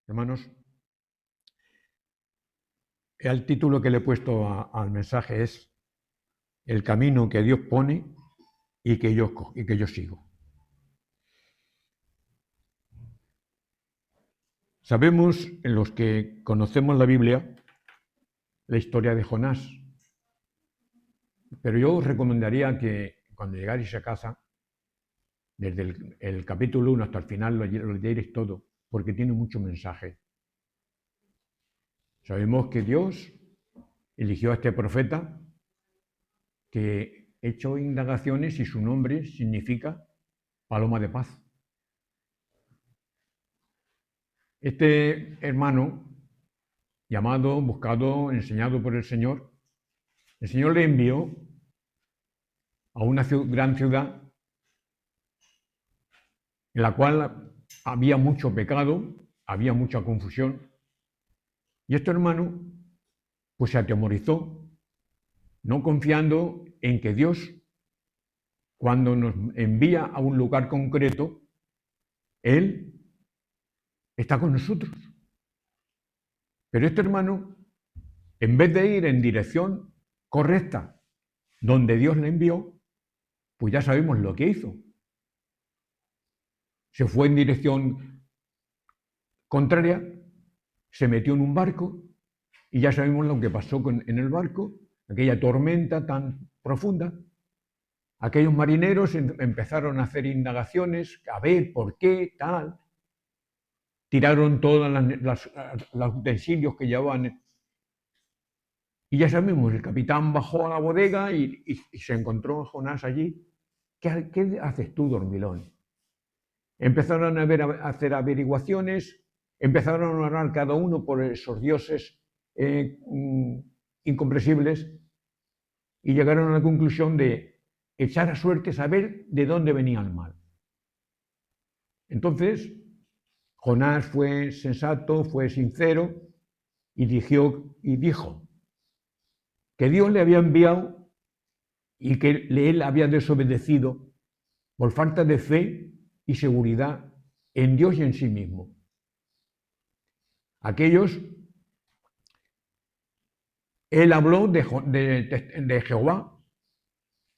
Hermanos, el título que le he puesto al mensaje es El camino que Dios pone y que yo sigo. Sabemos, en los que conocemos la Biblia, la historia de Jonás, pero yo os recomendaría que cuando llegarais a casa, desde el capítulo 1 hasta el final, lo leyerais todo, porque tiene mucho mensaje. Sabemos que Dios eligió a este profeta que echó indagaciones y su nombre significa paloma de paz. Este hermano, llamado, buscado, enseñado por el Señor le envió a una gran ciudad en la cual había mucho pecado, había mucha confusión. Y este hermano, pues se atemorizó, no confiando en que Dios, cuando nos envía a un lugar concreto, Él está con nosotros. Pero este hermano, en vez de ir en dirección correcta, donde Dios le envió, pues ya sabemos lo que hizo. Se fue en dirección contraria, se metió en un barco y ya sabemos lo que pasó en el barco, aquella tormenta tan profunda. Aquellos marineros empezaron a hacer indagaciones, a ver por qué, tal. Tiraron todos los utensilios que llevaban. Y ya sabemos, el capitán bajó a la bodega y se encontró a Jonás allí. ¿Qué haces tú, dormilón? Empezaron a hacer averiguaciones, empezaron a orar cada uno por esos dioses incomprensibles y llegaron a la conclusión de echar a suerte saber de dónde venía el mal. Entonces, Jonás fue sensato, fue sincero y dijo que Dios le había enviado y que él había desobedecido por falta de fe y seguridad en Dios y en sí mismo. Él habló de Jehová,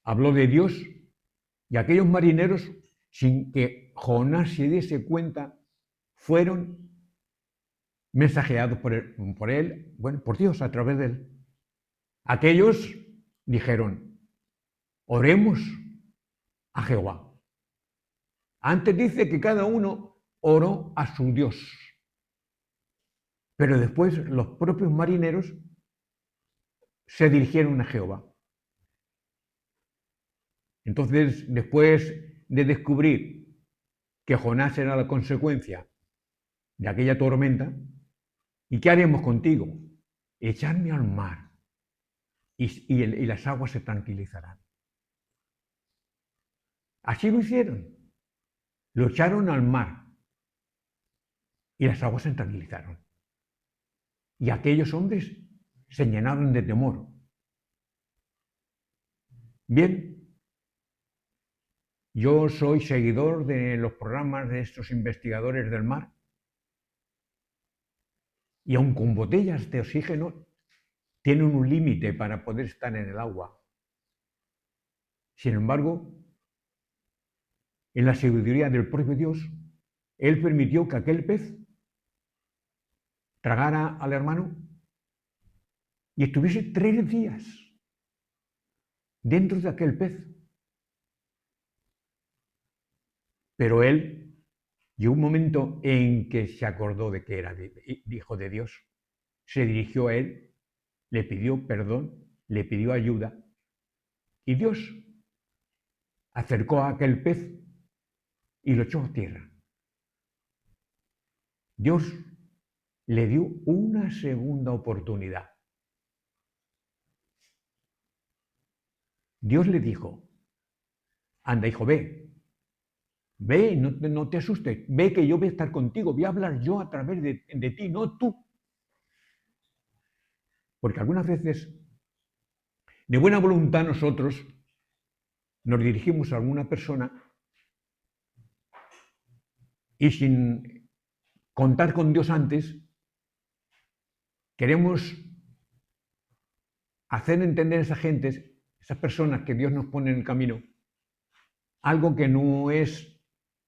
habló de Dios, y aquellos marineros, sin que Jonás se diese cuenta, fueron mensajeados por él, bueno, por Dios a través de él. Aquellos dijeron, oremos a Jehová. Antes dice que cada uno oró a su Dios, pero después los propios marineros se dirigieron a Jehová. Entonces, después de descubrir que Jonás era la consecuencia de aquella tormenta, ¿y qué haremos contigo? Echarme al mar y las aguas se tranquilizarán. Así lo hicieron. Lo echaron al mar y las aguas se tranquilizaron. Y aquellos hombres se llenaron de temor. Bien, yo soy seguidor de los programas de estos investigadores del mar y aun con botellas de oxígeno tienen un límite para poder estar en el agua. Sin embargo, en la sabiduría del propio Dios, Él permitió que aquel pez tragara al hermano y estuviese 3 días dentro de aquel pez. Pero él llegó un momento en que se acordó de que era hijo de Dios, se dirigió a él, le pidió perdón, le pidió ayuda y Dios acercó a aquel pez y lo echó a tierra. Dios le dio una segunda oportunidad. Dios le dijo, anda hijo, ve, no te asustes, ve que yo voy a estar contigo, voy a hablar yo a través de ti, no tú. Porque algunas veces, de buena voluntad nosotros, nos dirigimos a alguna persona y sin contar con Dios antes, queremos hacer entender a esas gentes, esas personas que Dios nos pone en el camino, algo que no es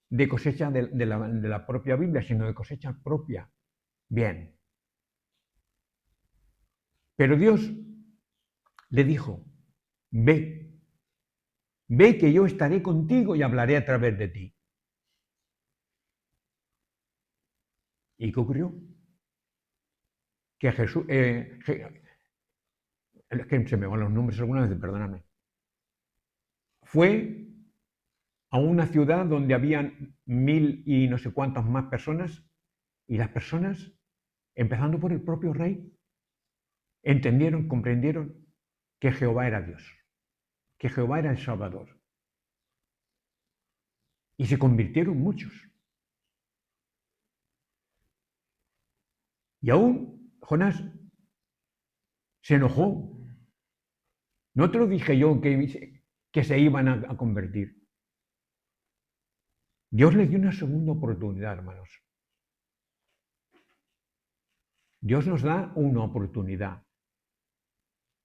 de cosecha de la propia Biblia, sino de cosecha propia. Bien. Pero Dios le dijo, ve, ve que yo estaré contigo y hablaré a través de ti. ¿Y qué ocurrió? Que Jesús, es que se me van los nombres algunas veces, perdóname. Fue a una ciudad donde habían 1000 y no sé cuántas más personas, y las personas, empezando por el propio rey, entendieron, comprendieron que Jehová era Dios, que Jehová era el Salvador. Y se convirtieron muchos. Y aún Jonás se enojó. No te lo dije yo que se iban a convertir. Dios les dio una segunda oportunidad, hermanos. Dios nos da una oportunidad.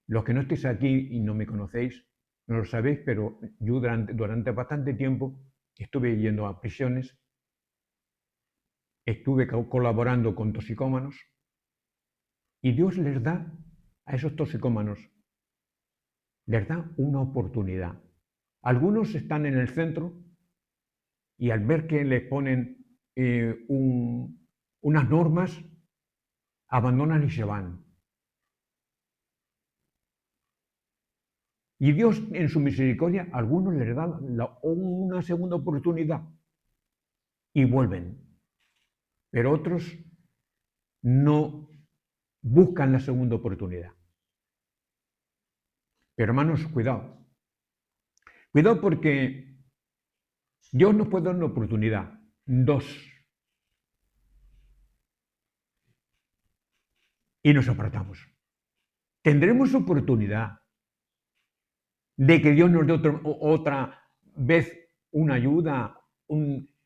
Los que no estéis aquí y no me conocéis, no lo sabéis, pero yo durante bastante tiempo estuve yendo a prisiones, estuve colaborando con toxicómanos, y Dios les da a esos toxicómanos, les da una oportunidad. Algunos están en el centro y al ver que les ponen unas normas, abandonan y se van. Y Dios, en su misericordia, a algunos les da una segunda oportunidad y vuelven. Pero otros no buscan la segunda oportunidad. Pero hermanos, cuidado. Cuidado porque Dios nos puede dar una oportunidad, dos, y nos apartamos. Tendremos oportunidad de que Dios nos dé otra vez una ayuda,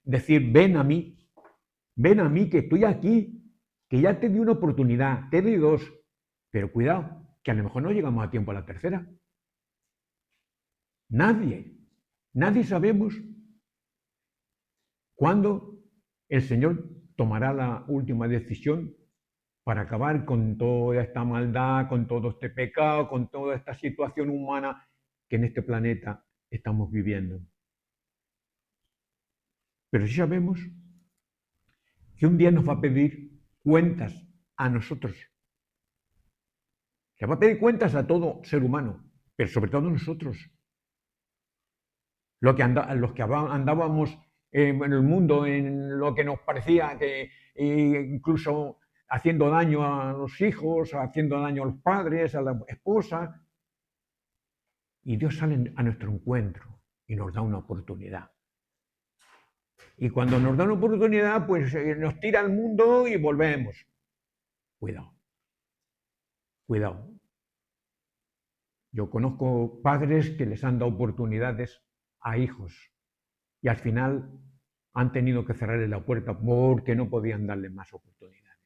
decir, ven a mí que estoy aquí, que ya te di una oportunidad, te di dos, pero cuidado, que a lo mejor no llegamos a tiempo a la tercera. Nadie sabemos cuándo el Señor tomará la última decisión para acabar con toda esta maldad, con todo este pecado, con toda esta situación humana que en este planeta estamos viviendo. Pero sí sabemos que un día nos va a pedir cuentas a nosotros. Se va a pedir cuentas a todo ser humano, pero sobre todo a nosotros. Los que andábamos en el mundo, en lo que nos parecía que incluso haciendo daño a los hijos, haciendo daño a los padres, a la esposa. Y Dios sale a nuestro encuentro y nos da una oportunidad. Y cuando nos da una oportunidad, pues nos tira al mundo y volvemos. Cuidado. Cuidado. Yo conozco padres que les han dado oportunidades a hijos y al final han tenido que cerrarle la puerta porque no podían darle más oportunidades.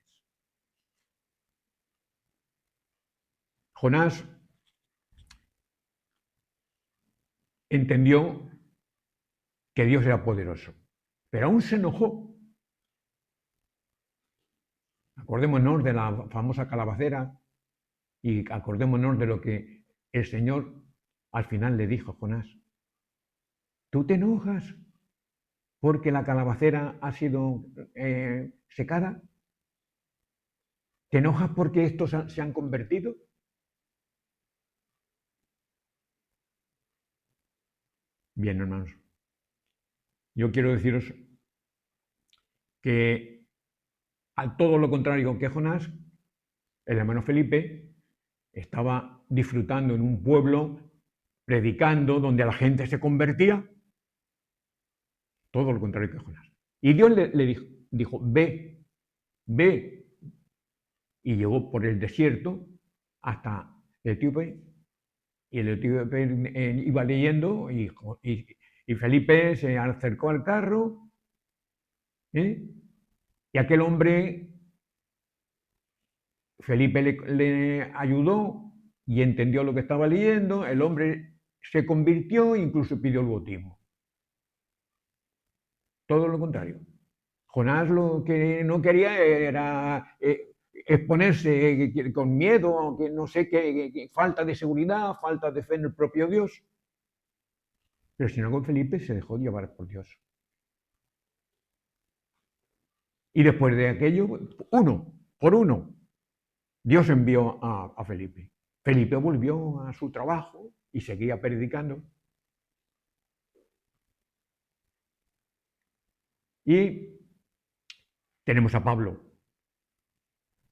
Jonás entendió que Dios era poderoso, pero aún se enojó. Acordémonos de la famosa calabacera y acordémonos de lo que el Señor al final le dijo a Jonás. ¿Tú te enojas porque la calabacera ha sido secada? ¿Te enojas porque estos se han convertido? Bien, hermanos. Yo quiero deciros que a todo lo contrario que Jonás, el hermano Felipe estaba disfrutando en un pueblo, predicando, donde la gente se convertía. Todo lo contrario que Jonás. Y Dios le dijo, ve. Y llegó por el desierto hasta Etíope, y el etíope iba leyendo, y Felipe se acercó al carro, Y aquel hombre, Felipe le ayudó y entendió lo que estaba leyendo, el hombre se convirtió e incluso pidió el bautismo. Todo lo contrario. Jonás lo que no quería era exponerse con miedo, que no sé qué, falta de seguridad, falta de fe en el propio Dios. Pero sin embargo, Felipe se dejó llevar por Dios. Y después de aquello, uno por uno, Dios envió a Felipe. Felipe volvió a su trabajo y seguía predicando. Y tenemos a Pablo.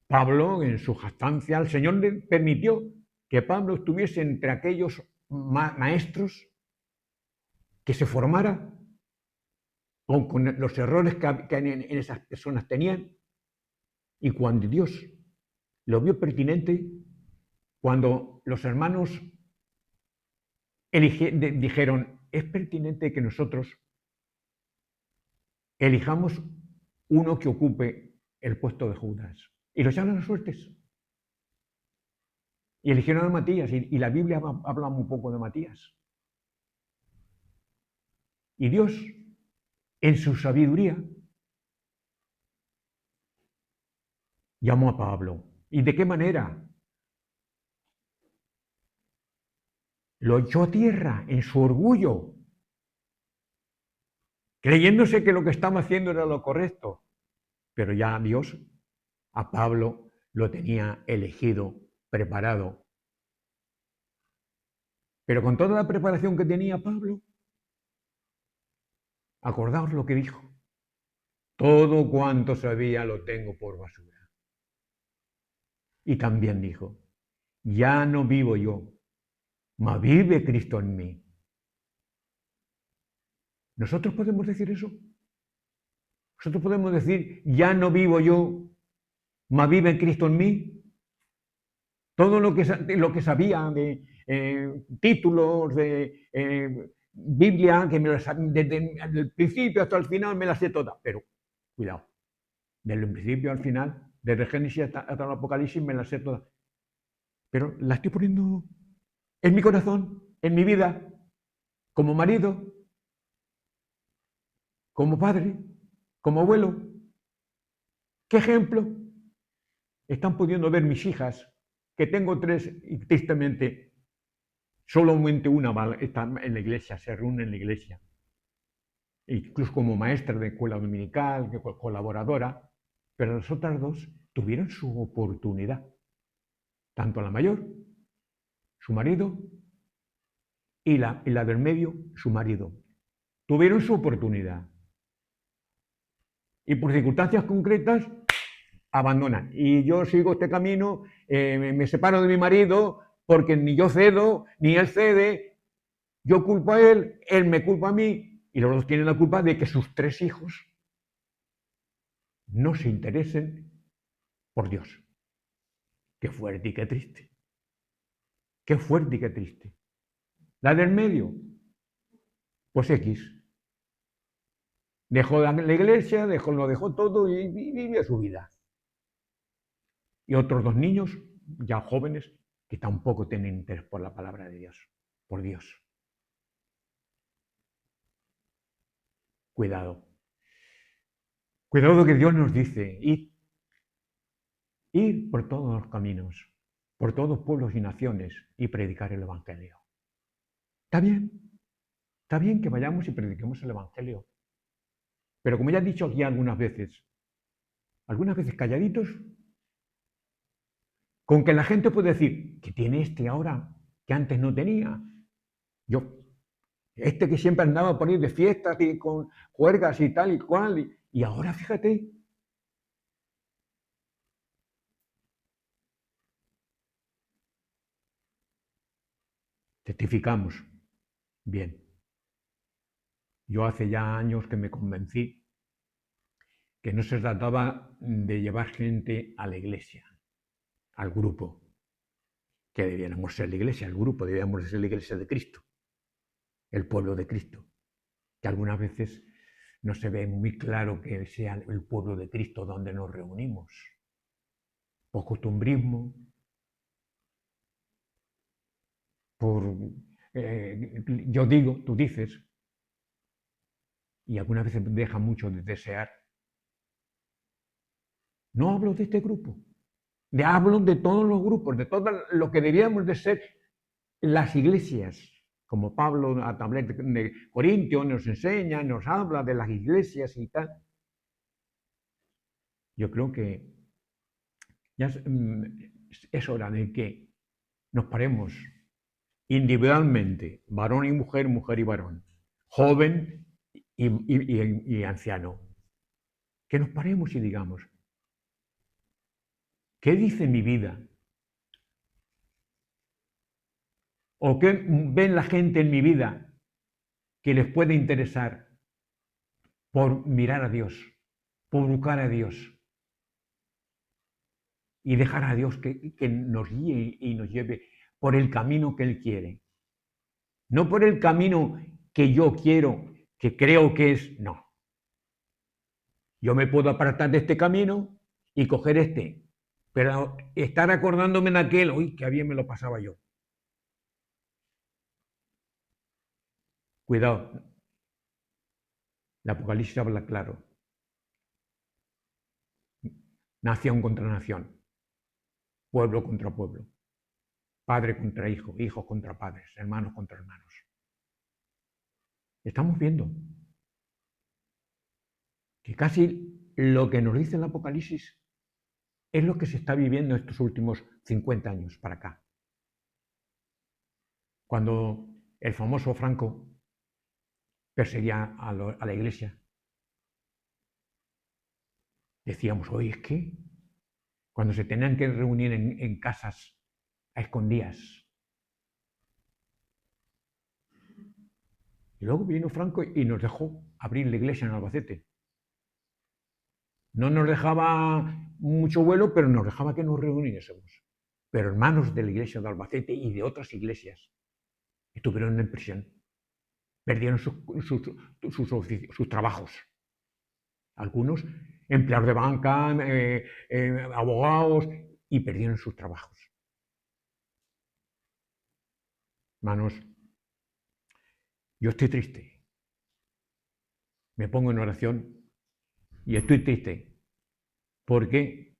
Pablo, en su jactancia, el Señor le permitió que Pablo estuviese entre aquellos maestros, que se formara con los errores que en esas personas tenían. Y cuando Dios lo vio pertinente, cuando los hermanos dijeron, es pertinente que nosotros elijamos uno que ocupe el puesto de Judas. Y lo echaron a suertes. Y eligieron a Matías, y la Biblia habla muy poco de Matías. Y Dios, en su sabiduría, llamó a Pablo. ¿Y de qué manera? Lo echó a tierra en su orgullo, creyéndose que lo que estaba haciendo era lo correcto. Pero ya Dios a Pablo lo tenía elegido, preparado. Pero con toda la preparación que tenía Pablo, acordaos lo que dijo. Todo cuanto sabía lo tengo por basura. Y también dijo, ya no vivo yo, mas vive Cristo en mí. ¿Nosotros podemos decir eso? Nosotros podemos decir, ya no vivo yo, mas vive Cristo en mí. Todo lo que sabía de títulos, de Biblia, que desde el principio hasta el final me las sé todas. Pero, cuidado, desde el principio al final, desde Génesis hasta el Apocalipsis me las sé todas. Pero la estoy poniendo en mi corazón, en mi vida, como marido, como padre, como abuelo. ¿Qué ejemplo están pudiendo ver mis hijas, que tengo 3 y tristemente solamente una está en la iglesia, se reúne en la iglesia? Incluso como maestra de escuela dominical, colaboradora, pero las otras 2 tuvieron su oportunidad. Tanto la mayor, su marido, y la del medio, su marido. Tuvieron su oportunidad. Y por circunstancias concretas, abandonan. Y yo sigo este camino, me separo de mi marido, porque ni yo cedo, ni él cede. Yo culpo a él me culpa a mí, y los dos tienen la culpa de que sus 3 hijos no se interesen por Dios. Qué fuerte y qué triste. Qué fuerte y qué triste. La del medio, pues X. Dejó la iglesia, lo dejó todo y vive su vida. Y otros 2 niños, ya jóvenes, que tampoco tienen interés por la palabra de Dios, por Dios. Cuidado. Cuidado que Dios nos dice, ir por todos los caminos, por todos pueblos y naciones y predicar el Evangelio. Está bien que vayamos y prediquemos el Evangelio. Pero como ya he dicho aquí algunas veces calladitos, con que la gente puede decir, ¿qué tiene este ahora que antes no tenía? Este que siempre andaba por ir de fiestas y con juergas y tal y cual, y ahora fíjate. Testificamos. Bien. Yo hace ya años que me convencí que no se trataba de llevar gente a la iglesia, al grupo, que debiéramos ser la iglesia, el grupo, debíamos ser la iglesia de Cristo, el pueblo de Cristo, que algunas veces no se ve muy claro que sea el pueblo de Cristo donde nos reunimos. Por costumbrismo, por, yo digo, tú dices, y algunas veces deja mucho de desear. No hablo de este grupo, hablo de todos los grupos, de todo lo que debíamos de ser las iglesias, como Pablo a través de Corintios nos enseña, nos habla de las iglesias y tal. Yo creo que ya es hora de que nos paremos individualmente, varón y mujer, mujer y varón, joven y anciano. Que nos paremos y digamos, ¿qué dice mi vida? ¿O qué ven la gente en mi vida que les puede interesar por mirar a Dios, por buscar a Dios y dejar a Dios que nos guíe y nos lleve por el camino que Él quiere? No por el camino que yo quiero, que creo que es, no. Yo me puedo apartar de este camino y coger este, pero estar acordándome de aquel, uy, que bien me lo pasaba yo. Cuidado, el Apocalipsis habla claro. Nación contra nación, pueblo contra pueblo, padre contra hijo, hijos contra padres, hermanos contra hermanos. Estamos viendo que casi lo que nos dice el Apocalipsis es lo que se está viviendo estos últimos 50 años para acá. Cuando el famoso Franco perseguía a la iglesia, decíamos, oye, es que cuando se tenían que reunir en casas a escondidas. Y luego vino Franco y nos dejó abrir la iglesia en Albacete. No nos dejaba mucho vuelo, pero nos dejaba que nos reuniésemos. Pero hermanos de la iglesia de Albacete y de otras iglesias estuvieron en prisión. Perdieron sus trabajos. Algunos empleados de banca, abogados, y perdieron sus trabajos. Hermanos, yo estoy triste. Me pongo en oración y estoy triste porque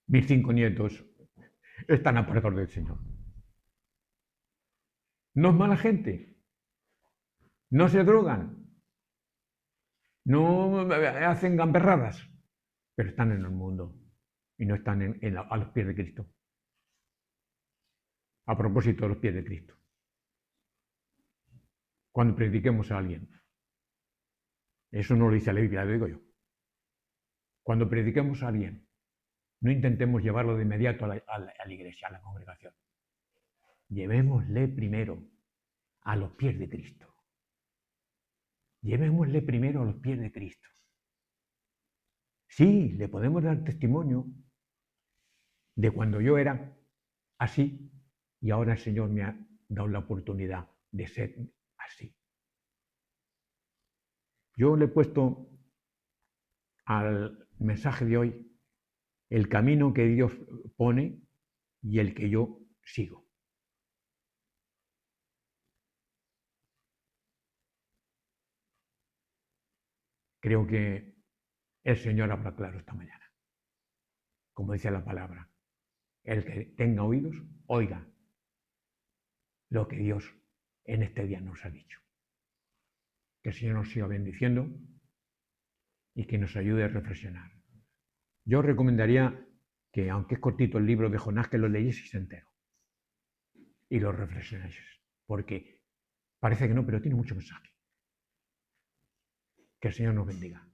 mis 5 nietos están apartados del Señor. No es mala gente, no se drogan, no hacen gamberradas, pero están en el mundo y no están a los pies de Cristo. A propósito de los pies de Cristo. Cuando prediquemos a alguien, eso no lo dice la Biblia, lo digo yo. Cuando prediquemos a alguien, no intentemos llevarlo de inmediato a la iglesia, a la congregación. Llevémosle primero a los pies de Cristo. Llevémosle primero a los pies de Cristo. Sí, le podemos dar testimonio de cuando yo era así y ahora el Señor me ha dado la oportunidad de ser así. Yo le he puesto al mensaje de hoy el camino que Dios pone y el que yo sigo. Creo que el Señor habla claro esta mañana. Como dice la palabra, el que tenga oídos, oiga lo que Dios en este día nos ha dicho. Que el Señor nos siga bendiciendo y que nos ayude a reflexionar. Yo recomendaría que, aunque es cortito el libro de Jonás, que lo leyéis entero y lo reflexionéis, porque parece que no, pero tiene mucho mensaje. Que el Señor nos bendiga.